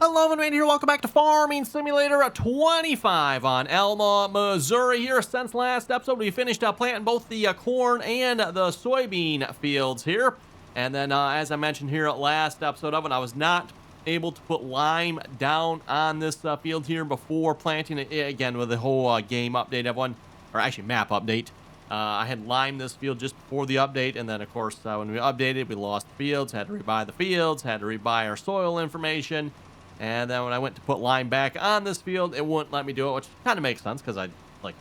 Hello, man here. Welcome back to Farming Simulator 25 on Alma, Missouri. Here, since last episode, we finished planting both the corn and the soybean fields here. And then, as I mentioned here last episode of it, I was not able to put lime down on this field here before planting it again with the whole game update, everyone, or actually map update. I had limed this field just before the update, and then, of course, when we updated, we lost the fields, had to rebuy the fields, had to rebuy our soil information, and then when I went to put lime back on this field, it wouldn't let me do it, which kind of makes sense, because I,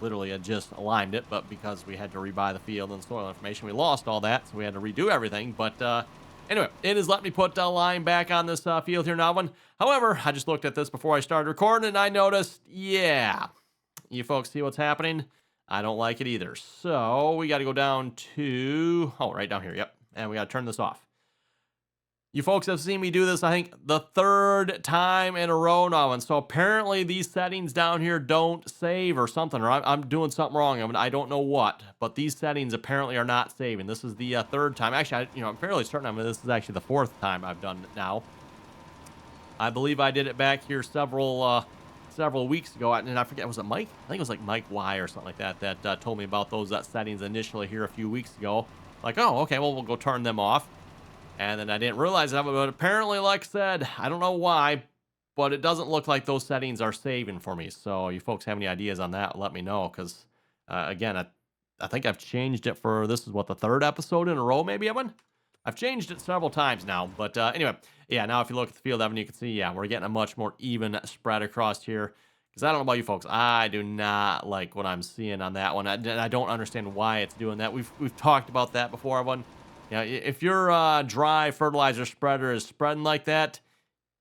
literally had just limed it, but because we had to rebuy the field and soil information, we lost all that, so we had to redo everything, but, anyway, it has let me put lime back on this field here now. However, I just looked at this before I started recording, and I noticed, yeah, you folks see what's happening? I don't like it either. So we got to go down to, right down here. Yep. And we got to turn this off. You folks have seen me do this, I think, the third time in a row now. And so apparently these settings down here don't save or something, or I'm doing something wrong. I don't know what, but these settings apparently are not saving. This is the third time. Actually, I'm fairly certain this is actually the fourth time I've done it now. I believe I did it back here several weeks ago, and I forget, was it Mike? I think it was like Mike Y or something like that that told me about those settings initially here a few weeks ago. Like, oh, okay, well, we'll go turn them off. And then I didn't realize that, but apparently, like I said, I don't know why, but it doesn't look like those settings are saving for me. So you folks have any ideas on that, let me know, because, again, I think I've changed it for, this is what, the third episode in a row, maybe, Evan? I've changed it several times now, but anyway, yeah, now if you look at the field, Evan, you can see, yeah, we're getting a much more even spread across here, because I don't know about you folks, I do not like what I'm seeing on that one. I don't understand why it's doing that. We've talked about that before, everyone. You know, if your dry fertilizer spreader is spreading like that,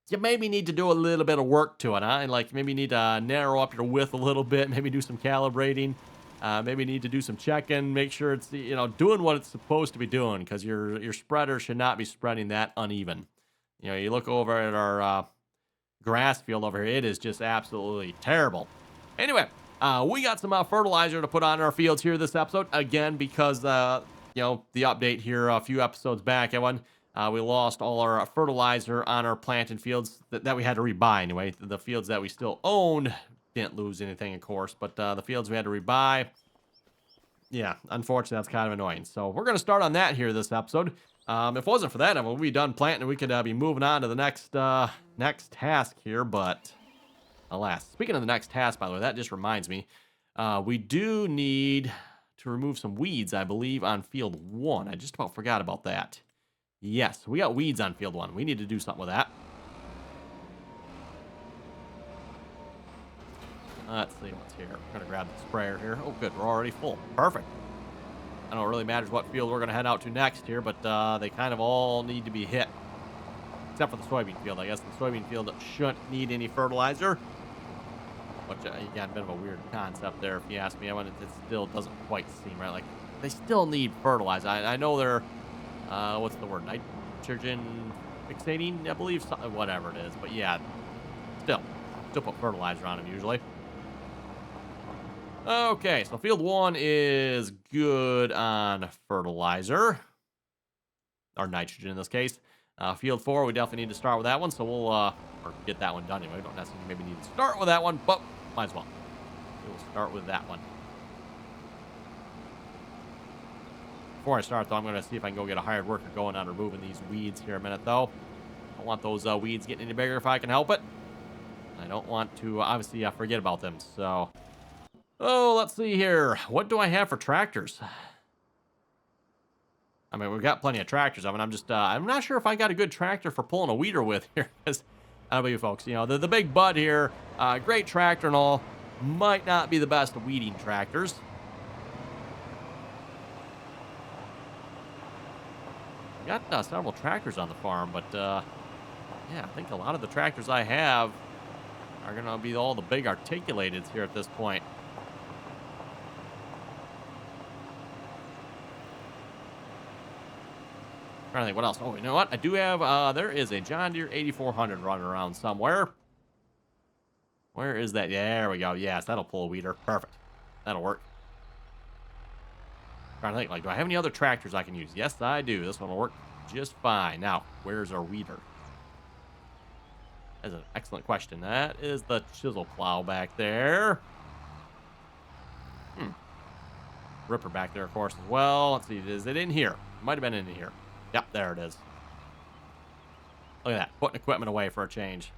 you maybe need to do a little bit of work to it, huh? And like maybe need to narrow up your width a little bit, maybe do some calibrating. Maybe need to do some checking, make sure it's, doing what it's supposed to be doing, because your spreader should not be spreading that uneven. You look over at our grass field over here, it is just absolutely terrible. Anyway, we got some fertilizer to put on our fields here this episode, again, because, the update here a few episodes back, everyone, we lost all our fertilizer on our planted fields that we had to rebuy anyway. The fields that we still owned didn't lose anything, of course, but the fields we had to rebuy, yeah, unfortunately, that's kind of annoying. So we're going to start on that here this episode. If it wasn't for that, we'd be done planting, and we could be moving on to the next task here, but alas. Speaking of the next task, by the way, that just reminds me, we do need to remove some weeds, I believe, on field 1. I just about forgot about that. Yes, we got weeds on field 1. We need to do something with that. Let's see what's here. We're going to grab the sprayer here. Oh, good. We're already full. Perfect. I don't know, it really matters what field we're going to head out to next here, but they kind of all need to be hit. Except for the soybean field. I guess the soybean field shouldn't need any fertilizer. Which, again, a bit of a weird concept there, if you ask me. It still doesn't quite seem right. Like, they still need fertilizer. I know they're, what's the word? Nitrogen fixating, I believe. Whatever it is. But, yeah, still put fertilizer on them usually. Okay, so field 1 is good on fertilizer, or nitrogen in this case. Field 4, we definitely need to start with that one, so we'll or get that one done anyway. We don't necessarily maybe need to start with that one, but might as well. We'll start with that one. Before I start, though, I'm going to see if I can go get a hired worker going on removing these weeds here a minute, though. I don't want those weeds getting any bigger if I can help it. I don't want to, obviously, forget about them, so... Oh, let's see here. What do I have for tractors? We've got plenty of tractors. I'm not sure if I got a good tractor for pulling a weeder with here. Because, I don't know you folks, the big bud here, great tractor and all, might not be the best weeding tractors. We got several tractors on the farm, but, yeah, I think a lot of the tractors I have are going to be all the big articulateds here at this point. Trying to think what else. Oh, you know what? I do have, there is a John Deere 8400 running around somewhere. Where is that? Yeah, there we go. Yes, that'll pull a weeder. Perfect. That'll work. Trying to think, do I have any other tractors I can use? Yes, I do. This one will work just fine. Now, where's our weeder? That's an excellent question. That is the chisel plow back there. Ripper back there, of course, as well. Let's see, is it in here? It might have been in here. Yep, there it is. Look at that, putting equipment away for a change.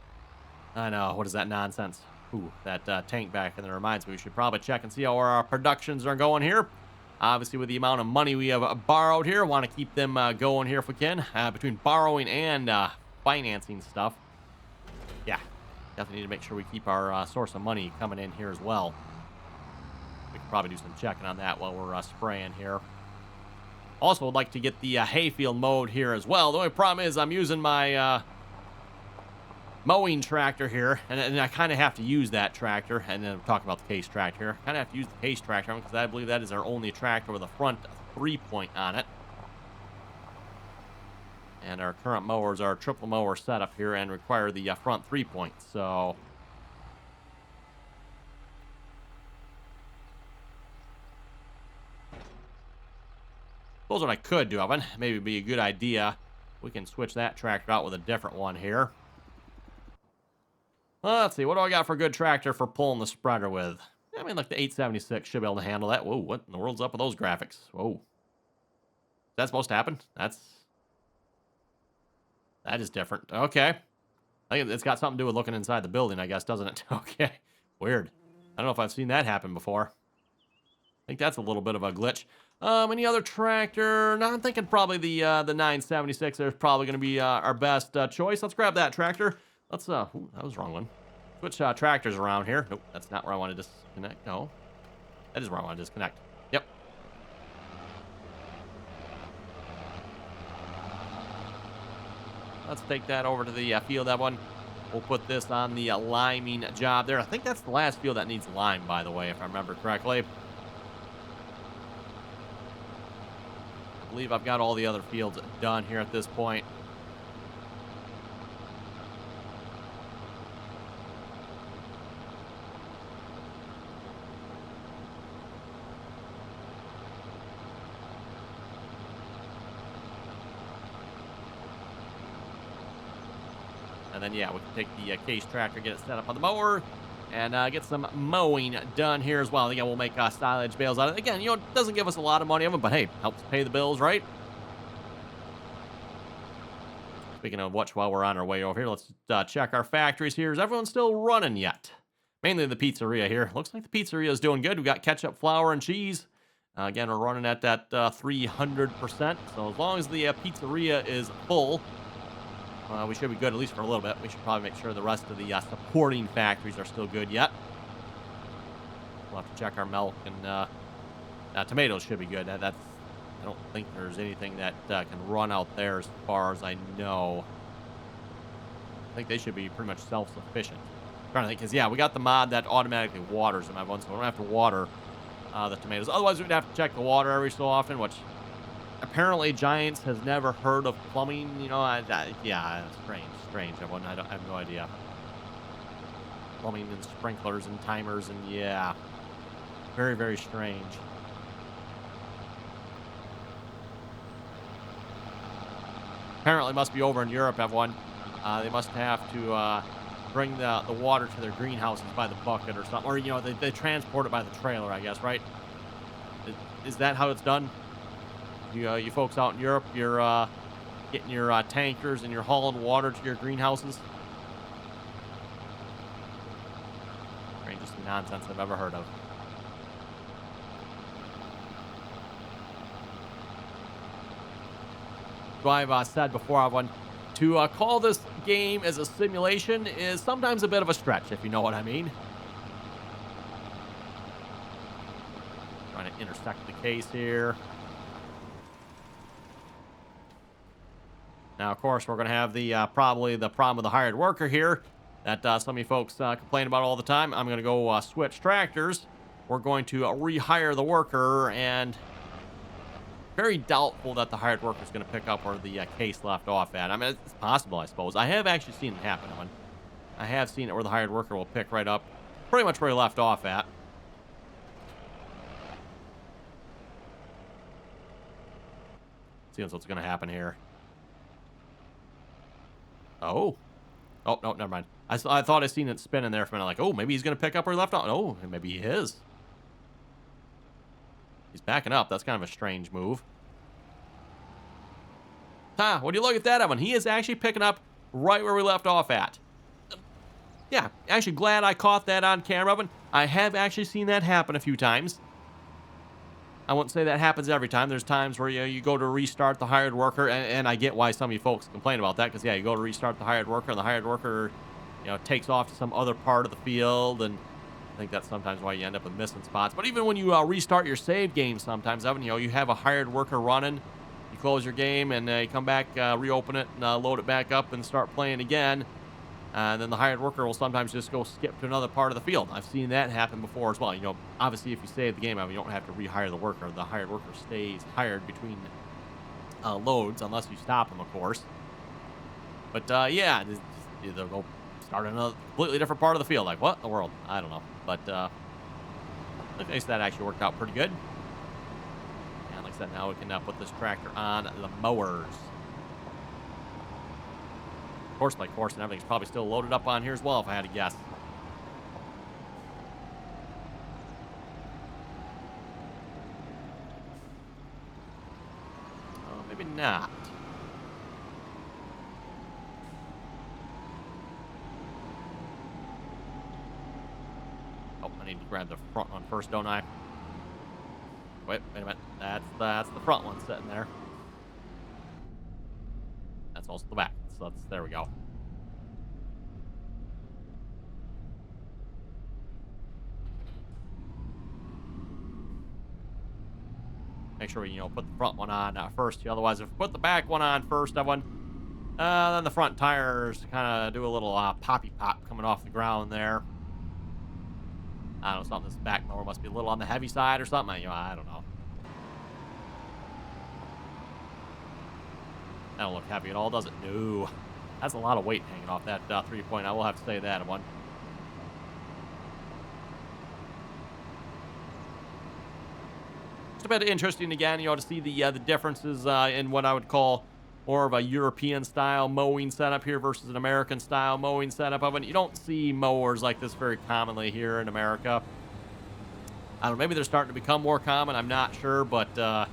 I know, what is that nonsense? Ooh, that tank back in there reminds me we should probably check and see how our productions are going here. Obviously, with the amount of money we have borrowed here, want to keep them going here if we can. Between borrowing and financing stuff. Yeah, definitely need to make sure we keep our source of money coming in here as well. We could probably do some checking on that while we're spraying here. Also, would like to get the hayfield mowed here as well. The only problem is I'm using my mowing tractor here, and I kind of have to use that tractor. And then I'm talking about the case tractor here. Kind of have to use the case tractor because I believe that is our only tractor with a front 3-point on it. And our current mowers are triple mower setup here and require the front 3-point. So suppose what I could do, Evan, maybe be a good idea. We can switch that tractor out with a different one here. Let's see, what do I got for a good tractor for pulling the spreader with? I mean, like the 876 should be able to handle that. Whoa, what in the world's up with those graphics? Whoa. Is that supposed to happen? That is different. Okay. I think it's got something to do with looking inside the building, I guess, doesn't it? Okay. Weird. I don't know if I've seen that happen before. I think that's a little bit of a glitch. Any other tractor? No, I'm thinking probably the 976. There's probably going to be our best choice. Let's grab that tractor. Let's, ooh, that was the wrong one. Switch tractors around here. Nope, that's not where I want to disconnect. No, that is where I want to disconnect. Yep. Let's take that over to the field, that one. We'll put this on the liming job there. I think that's the last field that needs lime, by the way, if I remember correctly. I believe I've got all the other fields done here at this point. And then, yeah, we can take the case tractor, get it set up on the mower, and get some mowing done here as well. Again, we'll make silage bales out of it. Again, you know, it doesn't give us a lot of money of them, but hey, helps pay the bills, right? Speaking of which, while we're on our way over here, let's check our factories here. Is everyone still running yet? Mainly the pizzeria here. Looks like the pizzeria is doing good. We've got ketchup, flour, and cheese. Again, we're running at that 300%. So as long as the pizzeria is full, we should be good at least for a little bit. We should probably make sure the rest of the supporting factories are still good yet. We'll have to check our milk, and tomatoes should be good. I don't think there's anything that can run out there as far as I know. I think they should be pretty much self-sufficient. I'm trying to think, because, yeah, we got the mod that automatically waters them at once, so we don't have to water the tomatoes. Otherwise, we'd have to check the water every so often, which apparently Giants has never heard of plumbing. You know, yeah, strange. I have no idea. Plumbing and sprinklers and timers, and yeah, very, very strange. Apparently, it must be over in Europe, everyone. They must have to bring the water to their greenhouses by the bucket or something, or you know, they transport it by the trailer, I guess, right? Is that how it's done? You folks out in Europe, you're getting your tankers and you're hauling water to your greenhouses. Strangest nonsense I've ever heard of. So I've said before, everyone, to call this game as a simulation is sometimes a bit of a stretch, if you know what I mean. Trying to intersect the case here. Now, of course, we're going to have the probably the problem with the hired worker here that some of you folks complain about all the time. I'm going to go switch tractors. We're going to rehire the worker, and very doubtful that the hired worker is going to pick up where the case left off at. I mean, it's possible, I suppose. I have actually seen it happen. I have seen it where the hired worker will pick right up pretty much where he left off at. See what's going to happen here. Oh, no, never mind. I thought I seen it spinning there for a minute, like, oh, maybe he's going to pick up where he left off. Oh, maybe he is. He's backing up. That's kind of a strange move. Huh, when you look at that, Evan, he is actually picking up right where we left off at. Yeah, actually glad I caught that on camera, Evan. I have actually seen that happen a few times. I wouldn't say that happens every time. There's times where you go to restart the hired worker, and I get why some of you folks complain about that, because, yeah, you go to restart the hired worker, and the hired worker, takes off to some other part of the field, and I think that's sometimes why you end up with missing spots. But even when you restart your save game sometimes, Evan, you have a hired worker running, you close your game, and you come back, reopen it, and load it back up, and start playing again. And then the hired worker will sometimes just go skip to another part of the field. I've seen that happen before as well. Obviously, if you save the game, you don't have to rehire the worker. The hired worker stays hired between loads, unless you stop him, of course. But, yeah, they'll go start in a completely different part of the field. Like, what in the world? I don't know. But, at least that actually worked out pretty good. And like I said, now we can put this tractor on the mowers. Course by course, and everything's probably still loaded up on here as well, if I had to guess. Maybe not. Oh, I need to grab the front one first, don't I? Wait a minute. That's the front one sitting there. That's also the back. So there we go. Make sure we, put the front one on first. Otherwise, if we put the back one on first, then the front tires kind of do a little poppy pop coming off the ground there. I don't know, something. This back mower must be a little on the heavy side or something. I don't know. That don't look heavy at all, does it? No. That's a lot of weight hanging off that 3-point. I will have to say that one. It's a bit interesting again, to see the differences in what I would call more of a European style mowing setup here versus an American style mowing setup. You don't see mowers like this very commonly here in America. I don't know, maybe they're starting to become more common. I'm not sure, but yeah,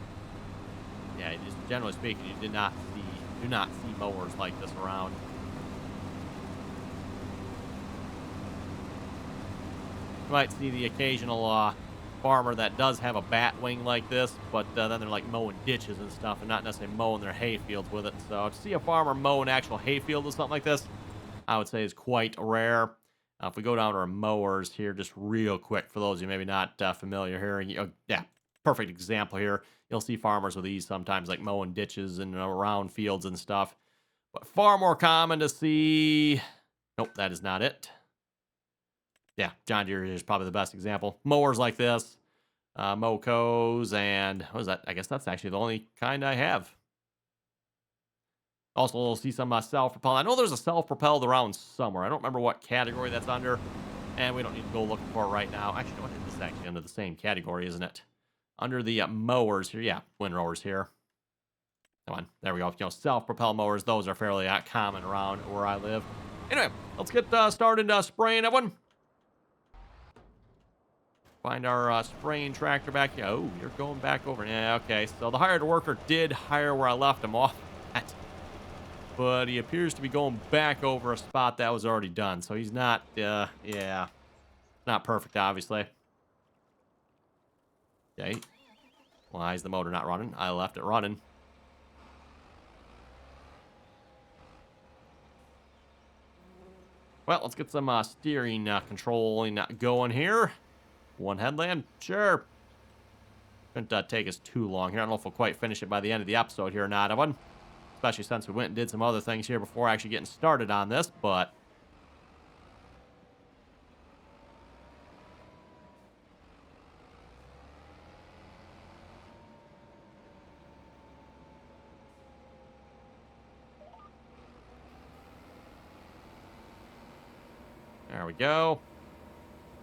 just generally speaking, you do not see mowers like this around. You might see the occasional farmer that does have a bat wing like this, but then they're like mowing ditches and stuff and not necessarily mowing their hay fields with it. So to see a farmer mow an actual hay field with something like this, I would say is quite rare. If we go down to our mowers here just real quick, for those of you maybe not familiar here, yeah, perfect example here. You'll see farmers with these sometimes, like mowing ditches and around fields and stuff. But far more common to see... Nope, that is not it. Yeah, John Deere is probably the best example. Mowers like this, Mocos, and what is that? I guess that's actually the only kind I have. Also, we'll see some self-propelled. I know there's a self-propelled around somewhere. I don't remember what category that's under, and we don't need to go looking for it right now. Actually, what is this actually under the same category, isn't it? Under the mowers here. Yeah, windrowers here. Come on, there we go. Self-propelled mowers, those are fairly common around where I live. Anyway, let's get started spraying, everyone. Find our spraying tractor back here. Oh, you're going back over. Yeah, okay. So the hired worker did hire where I left him off at. But he appears to be going back over a spot that was already done. So he's not, yeah, not perfect, obviously. Okay. Why is the motor not running? I left it running. Well, let's get some steering controlling going here. One headland? Sure. Shouldn't take us too long here. I don't know if we'll quite finish it by the end of the episode here or not, Evan. Especially since we went and did some other things here before actually getting started on this, but... There we go.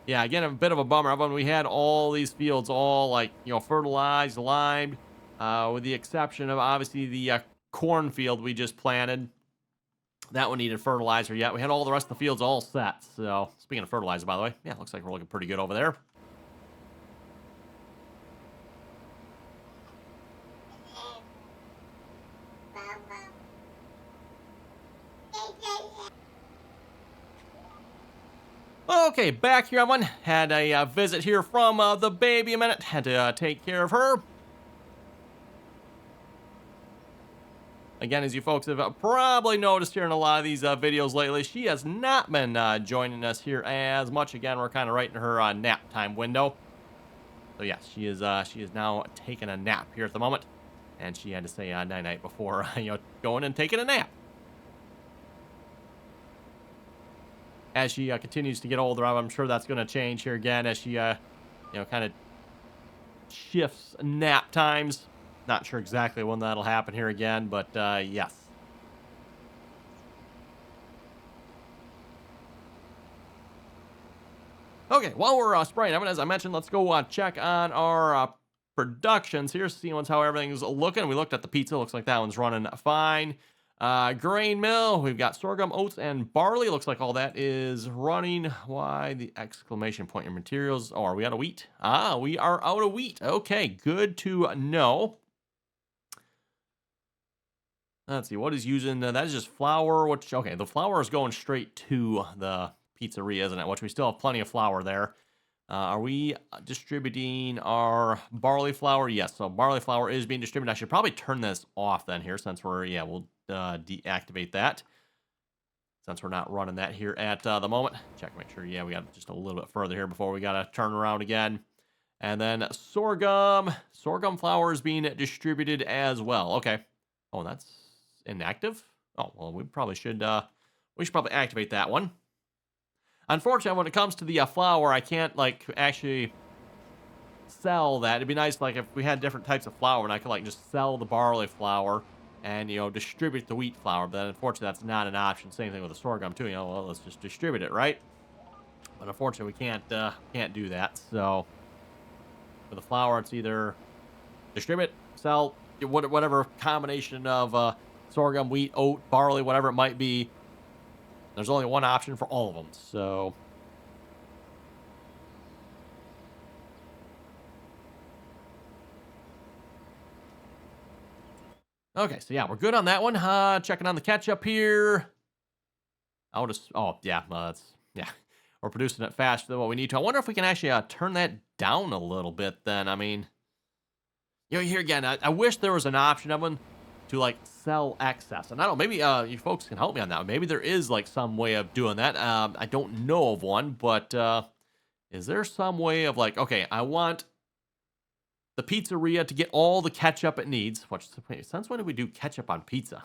Yeah, again, a bit of a bummer. When we had all these fields all, fertilized, limed, with the exception of, obviously, the cornfield we just planted. That one needed fertilizer yet. We had all the rest of the fields all set. So, speaking of fertilizer, by the way, yeah, looks like we're looking pretty good over there. Okay, back here on one. Had a visit here from the baby a minute. Had to take care of her. Again, as you folks have probably noticed here in a lot of these videos lately, she has not been joining us here as much. Again, we're kind of right in her nap time window. So yes, she is now taking a nap here at the moment, and she had to say night-night before going and taking a nap. As she continues to get older, I'm sure that's going to change here again as she kind of shifts nap times. Not sure exactly when that'll happen here again, but yes. Okay, while we're spraying, as I mentioned, let's go check on our productions here, see how everything's looking. We looked at the pizza. Looks like that one's running fine. Grain mill, we've got sorghum, oats, and barley. Looks like all that is running. Why the exclamation point? Your materials. Oh, are we out of wheat? Ah, we are out of wheat. Okay, good to know. Let's see, what is using, that is just flour, which, okay, the flour is going straight to the pizzeria, isn't it? Which we still have plenty of flour there. Are we distributing our barley flour? Yes, so barley flour is being distributed. I should probably turn this off then here since we'll deactivate that. Since we're not running that here at the moment. Check, make sure, we got just a little bit further here before we got to turn around again. And then sorghum flour is being distributed as well. Okay. Oh, that's inactive? Oh, well, we should probably activate that one. Unfortunately, when it comes to the flour, I can't, actually sell that. It'd be nice, if we had different types of flour, and I could, just sell the barley flour and, distribute the wheat flour. But unfortunately, that's not an option. Same thing with the sorghum, too. Well, let's just distribute it, right? But unfortunately, we can't do that. So, for the flour, it's either distribute, sell, whatever combination of sorghum, wheat, oat, barley, whatever it might be. There's only one option for all of them, so. Okay, so yeah, we're good on that one. Checking on the ketchup here. We're producing it faster than what we need to. I wonder if we can actually turn that down a little bit then. I mean, here again, I wish there was an option of one to sell excess. And I don't know, maybe you folks can help me on that. Maybe there is some way of doing that. I don't know of one, but is there some way of okay, I want the pizzeria to get all the ketchup it needs. Which, since when did we do ketchup on pizza?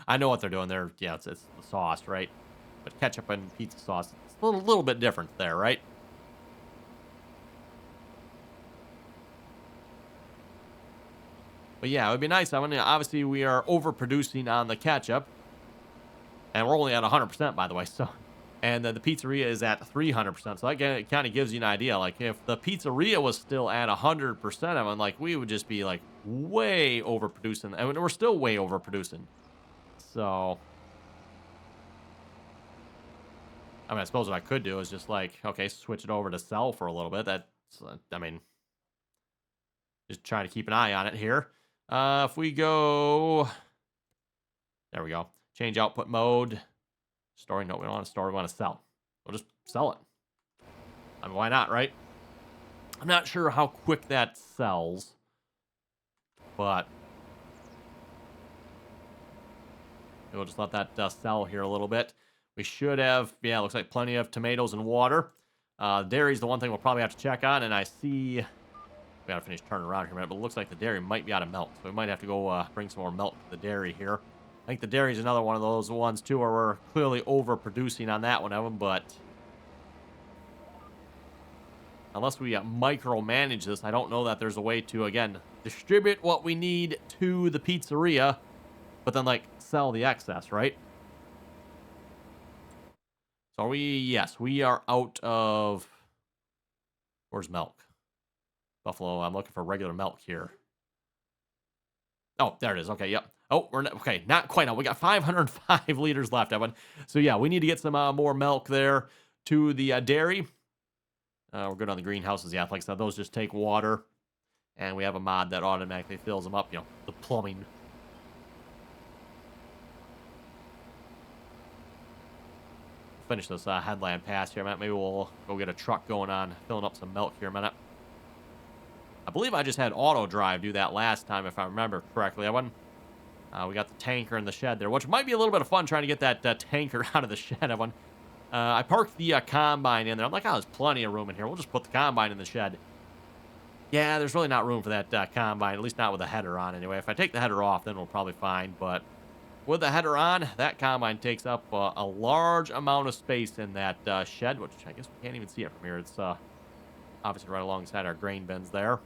I know what they're doing there. Yeah, it's the sauce, right? But ketchup and pizza sauce, it's a little bit different there, right? But yeah, it would be nice. Obviously, we are overproducing on the ketchup. And we're only at 100%, by the way. So, and the pizzeria is at 300%. So that kind of gives you an idea. If the pizzeria was still at 100%, we would just be, way overproducing. I mean, we're still way overproducing. So, I suppose what I could do is just, okay, switch it over to sell for a little bit. That's, just trying to keep an eye on it here. If we go, there we go. Change output mode. Story, no, we don't want to store, we want to sell. We'll just sell it. Why not, right? I'm not sure how quick that sells, but we'll just let that sell here a little bit. We should have, looks like plenty of tomatoes and water. Dairy's the one thing we'll probably have to check on, and I see. We gotta finish turning around here a minute, but it looks like the dairy might be out of milk, so we might have to go bring some more milk to the dairy here. I think the dairy is another one of those ones, too, where we're clearly overproducing on that one of them, but unless we micromanage this, I don't know that there's a way to, again, distribute what we need to the pizzeria, but then, sell the excess, right? So are we, yes, we are out of, where's milk? Buffalo, I'm looking for regular milk here. Oh, there it is. Okay, yep. Oh, we're not, okay, not quite out. We got 505 liters left, Evan. So yeah, we need to get some more milk there to the dairy. We're good on the greenhouses. Yeah, like I said, those just take water. And we have a mod that automatically fills them up, you know, the plumbing. Finish this headland pass here, Matt. Maybe we'll go get a truck going on, filling up some milk here a minute. I believe I just had auto drive do that last time, if I remember correctly. I wasn't. We got the tanker in the shed there, which might be a little bit of fun trying to get that tanker out of the shed. I parked the combine in there. I'm like, oh, there's plenty of room in here. We'll just put the combine in the shed. Yeah, there's really not room for that combine, at least not with the header on anyway. If I take the header off, then we'll probably fine. But with the header on, that combine takes up a large amount of space in that shed, which I guess we can't even see it from here. It's obviously right alongside our grain bins there.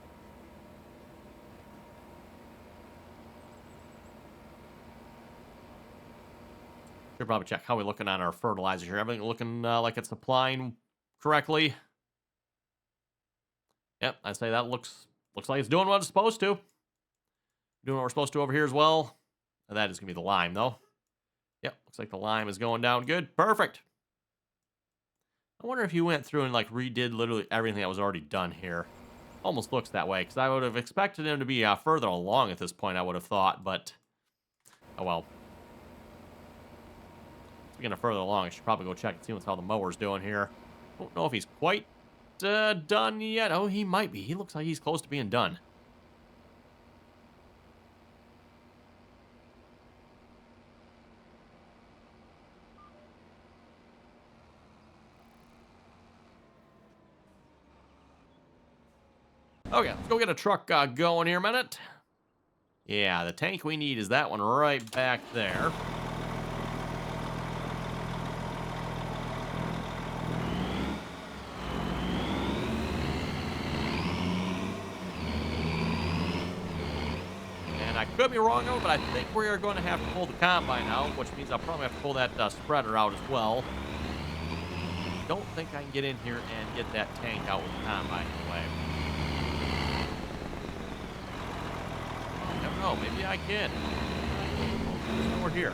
Should probably check how we're looking on our fertilizer here. Everything looking like it's supplying correctly. Yep, I'd say that looks like it's doing what it's supposed to. Doing what we're supposed to over here as well. And that is going to be the lime, though. Yep, looks like the lime is going down good. Perfect. I wonder if you went through and, like, redid literally everything that was already done here. Almost looks that way, because I would have expected him to be further along at this point, I would have thought, but... oh, well. Speaking of further along, I should probably go check and see how the mower's doing here. Don't know if he's quite done yet. Oh, he might be. He looks like he's close to being done. Okay, let's go get a truck going here a minute. Yeah, the tank we need is that one right back there. And I could be wrong, but I think we are going to have to pull the combine out, which means I'll probably have to pull that spreader out as well. Don't think I can get in here and get that tank out with the combine in the way. Never know, maybe I can. We're here.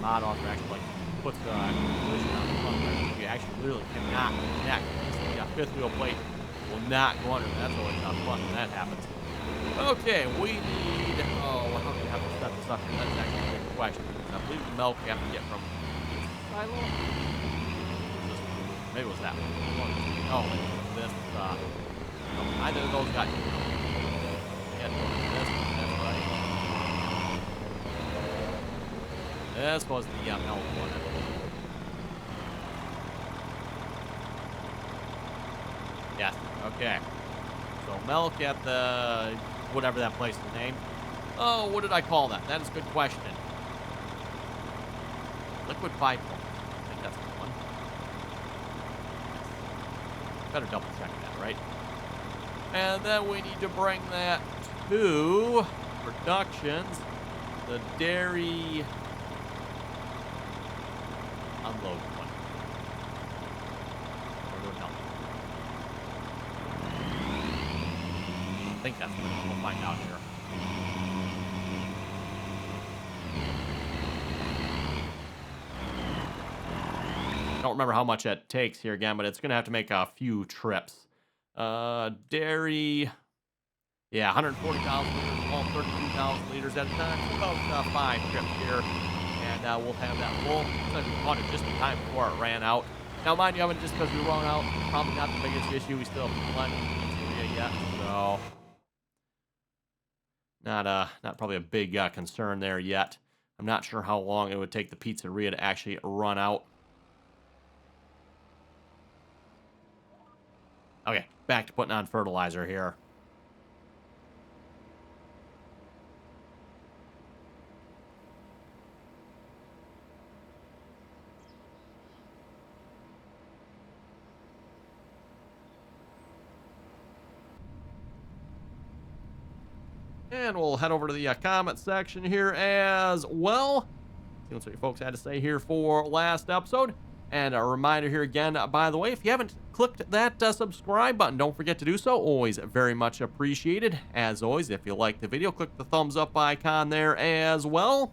Mod author actually like puts the collision on the front there. You actually literally cannot connect. The fifth wheel plate will not go under. That's always not fun when that happens. Okay, we need. Oh, how do we have to set this up here? That's actually a big question. I believe the milk we have to get from silo. Maybe it was that one. Oh, this. No, neither of those got. Yeah, this. That's right. This was the milk one. Yes, okay. So milk at the, whatever that place is named. Oh, what did I call that? That is a good question. Liquid pipe. I think that's the one. Yes. Better double check that, right? And then we need to bring that to Productions, the dairy unload one. Or do it help. I think that's what we'll find out here. I don't remember how much it takes here again, but it's going to have to make a few trips. Dairy. Yeah, 140,000 liters, all 32,000 liters at a time. About 5 trips here. And we'll have that full. We caught it just in time before it ran out. Now, mind you, just because we run out, probably not the biggest issue. We still have plenty of yet, so not probably a big concern there yet. I'm not sure how long it would take the pizzeria to actually run out. Okay, back to putting on fertilizer here. And we'll head over to the comment section here as well. See what you folks had to say here for last episode. And a reminder here again, by the way, if you haven't clicked that subscribe button, don't forget to do so. Always very much appreciated. As always, if you like the video, click the thumbs up icon there as well.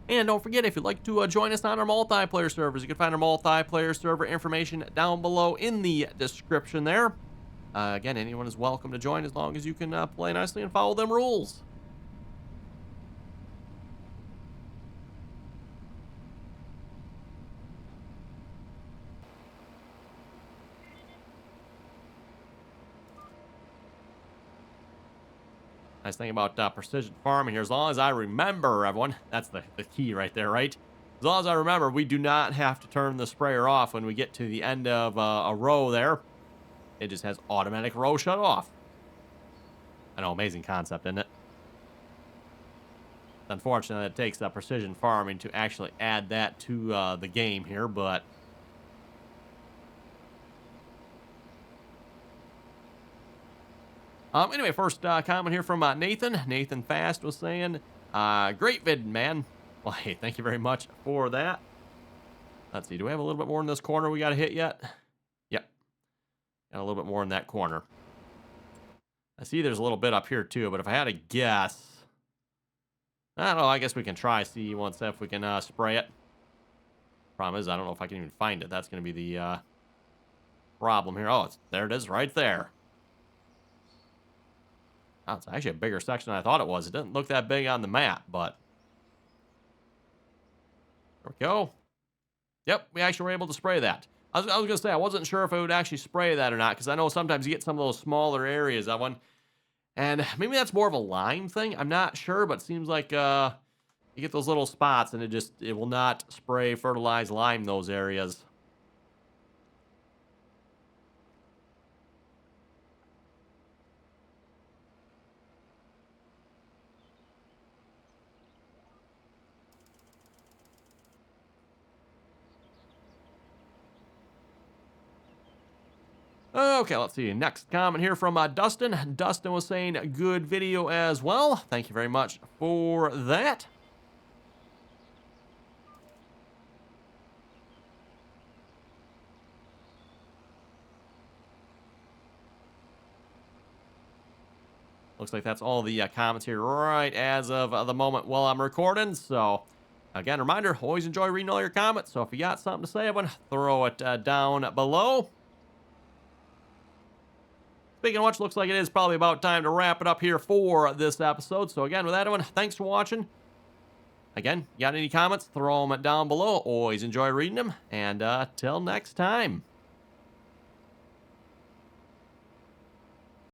And don't forget, if you'd like to join us on our multiplayer servers, you can find our multiplayer server information down below in the description there. Again, anyone is welcome to join as long as you can play nicely and follow them rules. Nice thing about precision farming here, as long as I remember, everyone, that's the key right there, right? As long as I remember, we do not have to turn the sprayer off when we get to the end of a row there. It just has automatic row shut off. I know, amazing concept, isn't it? Unfortunately, it takes precision farming to actually add that to the game here, but... Anyway, first comment here from Nathan. Nathan Fast was saying, great vid, man. Well, hey, thank you very much for that. Let's see, do we have a little bit more in this corner we got to hit yet? Yep. Got a little bit more in that corner. I see there's a little bit up here too, but if I had to guess, I don't know, I guess we can try, see once if we can spray it. Problem is, I don't know if I can even find it. That's going to be the problem here. Oh, there it is right there. Oh, it's actually a bigger section than I thought it was. It doesn't look that big on the map, but... There we go. Yep, we actually were able to spray that. I was going to say, I wasn't sure if it would actually spray that or not, because I know sometimes you get some of those smaller areas, that one. And maybe that's more of a lime thing. I'm not sure, but it seems like you get those little spots, and it will not spray fertilized lime those areas. Okay, let's see. Next comment here from Dustin. Dustin was saying, good video as well. Thank you very much for that. Looks like that's all the comments here right as of the moment while I'm recording. So, again, reminder, always enjoy reading all your comments. So if you got something to say, everyone, throw it down below. Speaking of which, looks like it is probably about time to wrap it up here for this episode. So again, with that one, thanks for watching. Again, you got any comments, throw them down below. Always enjoy reading them. And till next time.